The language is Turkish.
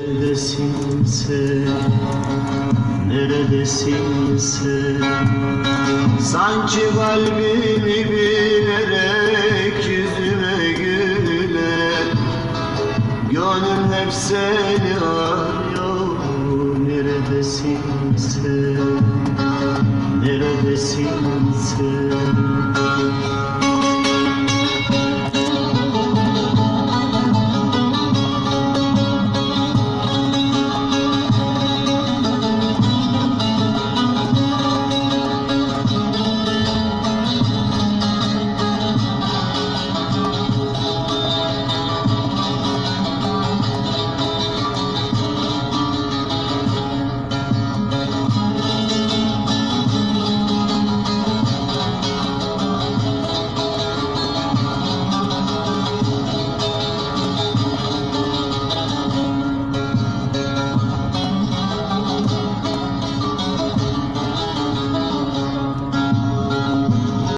Neredesin sen, neredesin sen? Sanki kalbimi bilerek yüzüme güler. Gönlüm hep seni arıyor. Neredesin sen, neredesin sen?